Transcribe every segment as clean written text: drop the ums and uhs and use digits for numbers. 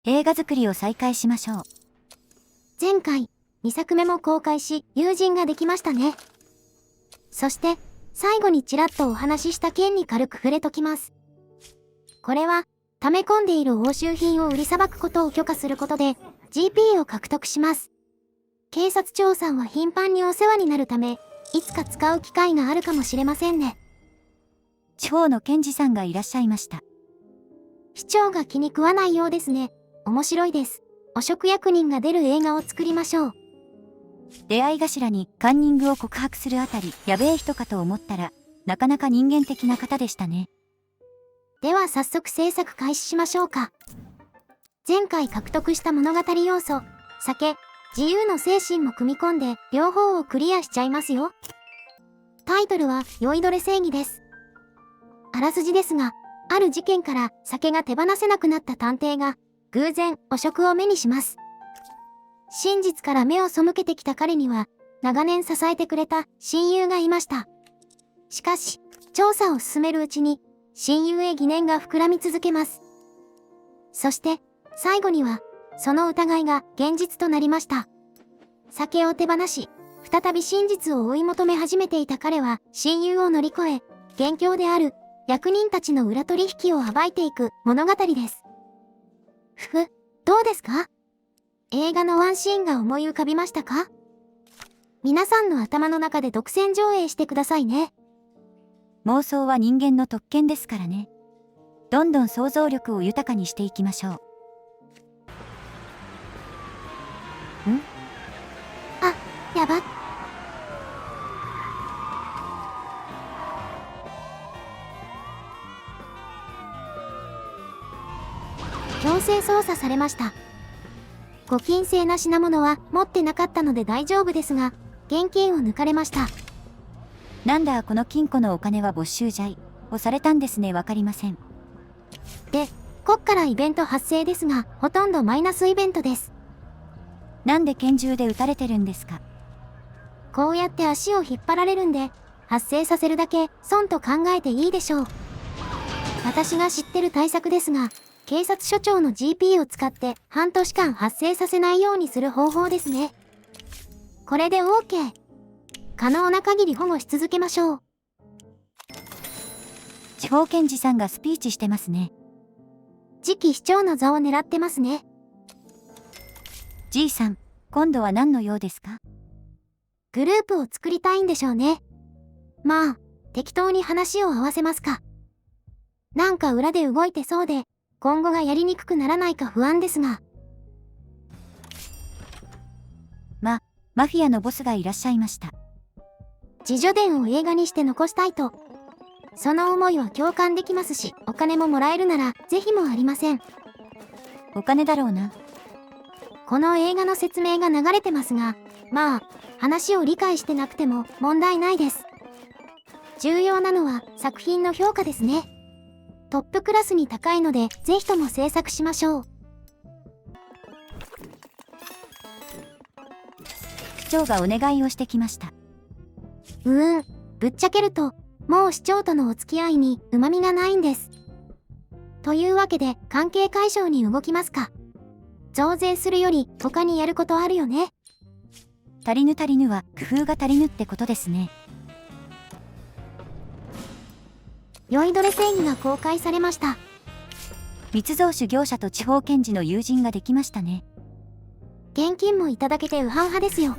映画作りを再開しましょう。前回、2作目も公開し、友人ができましたね。そして、最後にちらっとお話しした件に軽く触れときます。これは、溜め込んでいる押収品を売りさばくことを許可することで、GP を獲得します。警察庁さんは頻繁にお世話になるため、いつか使う機会があるかもしれませんね。地方の検事さんがいらっしゃいました。市長が気に食わないようですね。面白いです。汚職役人が出る映画を作りましょう。出会い頭にカンニングを告白するあたり、やべえ人かと思ったら、なかなか人間的な方でしたね。では早速制作開始しましょうか。前回獲得した物語要素、酒、自由の精神も組み込んで両方をクリアしちゃいますよ。タイトルは酔いどれ正義です。あらすじですが、ある事件から酒が手放せなくなった探偵が偶然汚職を目にします。真実から目を背けてきた彼には長年支えてくれた親友がいました。しかし、調査を進めるうちに親友へ疑念が膨らみ続けます。そして最後にはその疑いが現実となりました。酒を手放し、再び真実を追い求め始めていた彼は親友を乗り越え、元凶である役人たちの裏取引を暴いていく物語です。どうですか？映画のワンシーンが思い浮かびましたか？皆さんの頭の中で独占上映してくださいね。妄想は人間の特権ですからね。どんどん想像力を豊かにしていきましょう。やばっ。強制捜査されました。ご金製な品物は持ってなかったので大丈夫ですが、現金を抜かれました。なんだこの金庫のお金は没収じゃいをされたんですね。わかりません。で、こっからイベント発生ですが、ほとんどマイナスイベントです。なんで拳銃で撃たれてるんですか？こうやって足を引っ張られるんで、発生させるだけ損と考えていいでしょう。私が知ってる対策ですが、警察署長の GP を使って半年間発生させないようにする方法ですね。これで OK。可能な限り保護し続けましょう。地方検事さんがスピーチしてますね。次期市長の座を狙ってますね。G さん、今度は何の用ですか？グループを作りたいんでしょうね。まあ、適当に話を合わせますか。なんか裏で動いてそうで、今後がやりにくくならないか不安ですが。マフィアのボスがいらっしゃいました。自叙伝を映画にして残したいと。その思いは共感できますし、お金ももらえるなら是非もありません。お金だろうな。この映画の説明が流れてますが、まあ、話を理解してなくても問題ないです。重要なのは作品の評価ですね。トップクラスに高いので、ぜひとも制作しましょう。市長がお願いをしてきました。ぶっちゃけると、もう市長とのお付き合いに旨味がないんです。というわけで、関係解消に動きますか。増税するより他にやることあるよね。足りぬは工夫が足りぬってことですね。酔いどれ正義が公開されました。密造酒業者と地方検事の友人ができましたね。現金もいただけて右派ですよ。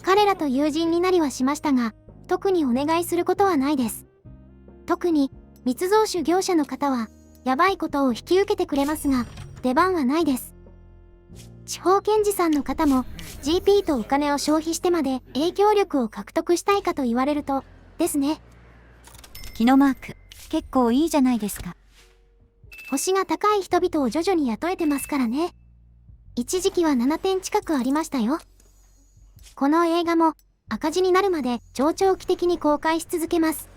彼らと友人になりはしましたが、特にお願いすることはないです。特に密造酒業者の方はやばいことを引き受けてくれますが、出番はないです。地方検事さんの方も GP とお金を消費してまで影響力を獲得したいかと言われるとですね。気のマーク結構いいじゃないですか。星が高い人々を徐々に雇えてますからね。一時期は7点近くありましたよ。この映画も赤字になるまで長期的に公開し続けます。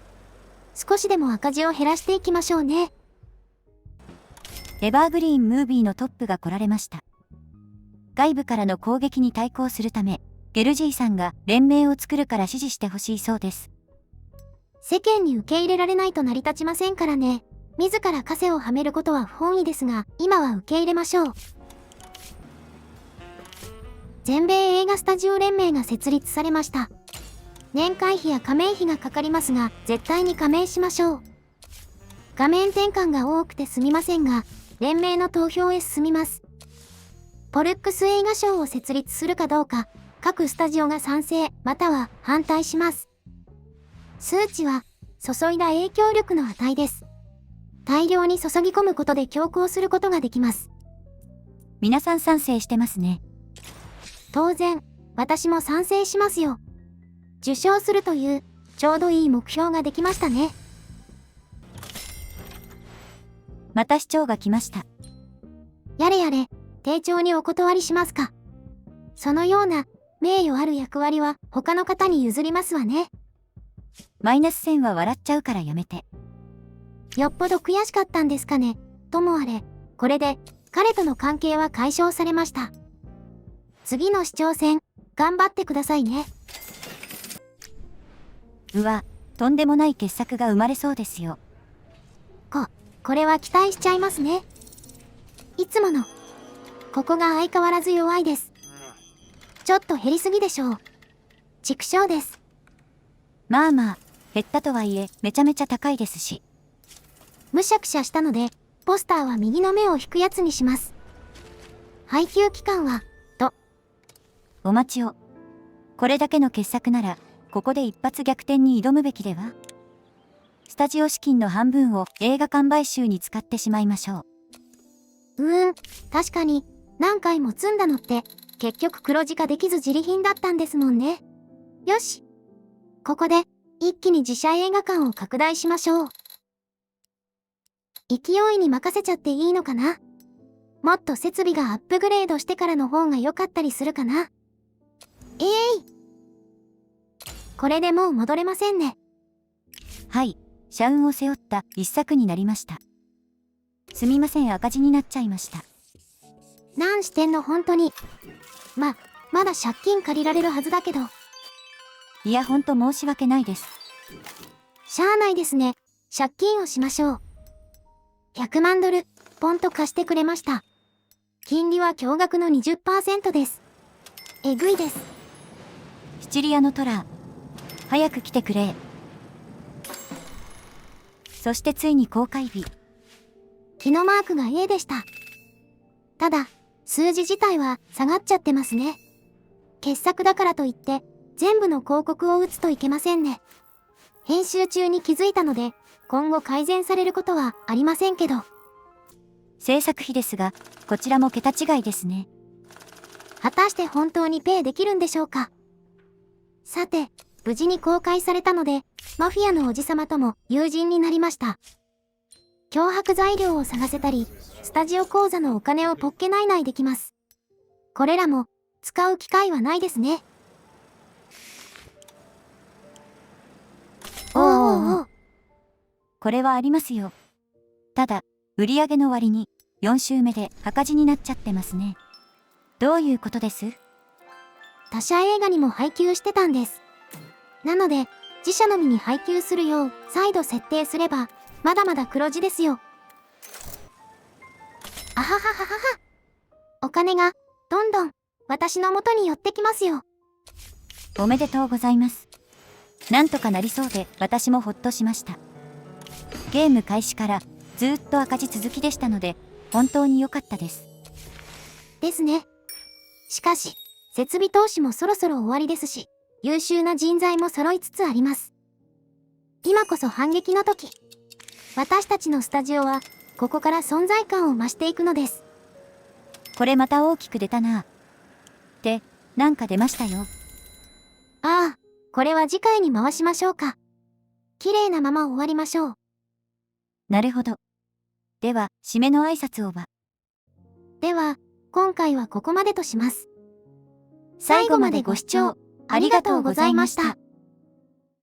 少しでも赤字を減らしていきましょうね。エバーグリーンムービーのトップが来られました。外部からの攻撃に対抗するため、ゲルジーさんが連盟を作るから支持してほしいそうです。世間に受け入れられないと成り立ちませんからね。自ら枷をはめることは不本意ですが、今は受け入れましょう。全米映画スタジオ連盟が設立されました。年会費や加盟費がかかりますが、絶対に加盟しましょう。画面転換が多くてすみませんが、連盟の投票へ進みます。ポルックス映画賞を設立するかどうか、各スタジオが賛成または反対します。数値は、注いだ影響力の値です。大量に注ぎ込むことで強行することができます。皆さん賛成してますね。当然、私も賛成しますよ。受賞するという、ちょうどいい目標ができましたね。また市長が来ました。やれやれ、丁重にお断りしますか。そのような、名誉ある役割は他の方に譲りますわね。マイナス1000は笑っちゃうからやめて。よっぽど悔しかったんですかね。ともあれ、これで、彼との関係は解消されました。次の市長選、頑張ってくださいね。うわ、とんでもない傑作が生まれそうですよ。これは期待しちゃいますね。いつもの。ここが相変わらず弱いです。ちょっと減りすぎでしょう。畜生です。まあまあ、減ったとはいえ、めちゃめちゃ高いですし。むしゃくしゃしたので、ポスターは右の目を引くやつにします。配給期間は、お待ちを。これだけの傑作なら、ここで一発逆転に挑むべきでは？スタジオ資金の半分を映画館買収に使ってしまいましょう。確かに、何回も積んだのって、結局黒字化できず自利品だったんですもんね。よし。ここで、一気に自社映画館を拡大しましょう。勢いに任せちゃっていいのかな？もっと設備がアップグレードしてからの方が良かったりするかな？これでもう戻れませんね。はい、社運を背負った一作になりました。すみません、赤字になっちゃいました。なんしてんの本当に。まだ借金借りられるはずだけど。いや、ほんと申し訳ないです。しゃあないですね。借金をしましょう。100万ドル、ポンと貸してくれました。金利は驚愕の 20% です。えぐいです。シチリアのトラー、早く来てくれ。そしてついに公開日。日のマークが A でした。ただ、数字自体は下がっちゃってますね。傑作だからといって、全部の広告を打つといけませんね。編集中に気づいたので、今後改善されることはありませんけど。制作費ですが、こちらも桁違いですね。果たして本当にペイできるんでしょうか。さて、無事に公開されたので、マフィアのおじさまとも友人になりました。脅迫材料を探せたり、スタジオ口座のお金をポッケ内々できます。これらも、使う機会はないですね。おー。これはありますよ。ただ、売上の割に、4週目で赤字になっちゃってますね。どういうことです？他社映画にも配給してたんです。なので、自社のみに配給するよう再度設定すれば、まだまだ黒字ですよ。あははははは。お金が、どんどん、私の元に寄ってきますよ。おめでとうございます。なんとかなりそうで、私もほっとしました。ゲーム開始から、ずーっと赤字続きでしたので、本当に良かったです。ですね。しかし、設備投資もそろそろ終わりですし、優秀な人材も揃いつつあります。今こそ反撃の時。私たちのスタジオは、ここから存在感を増していくのです。これまた大きく出たな。って、なんか出ましたよ。ああ、これは次回に回しましょうか。綺麗なまま終わりましょう。なるほど。では、締めの挨拶をば。では、今回はここまでとします。最後までご視聴ありがとうございました。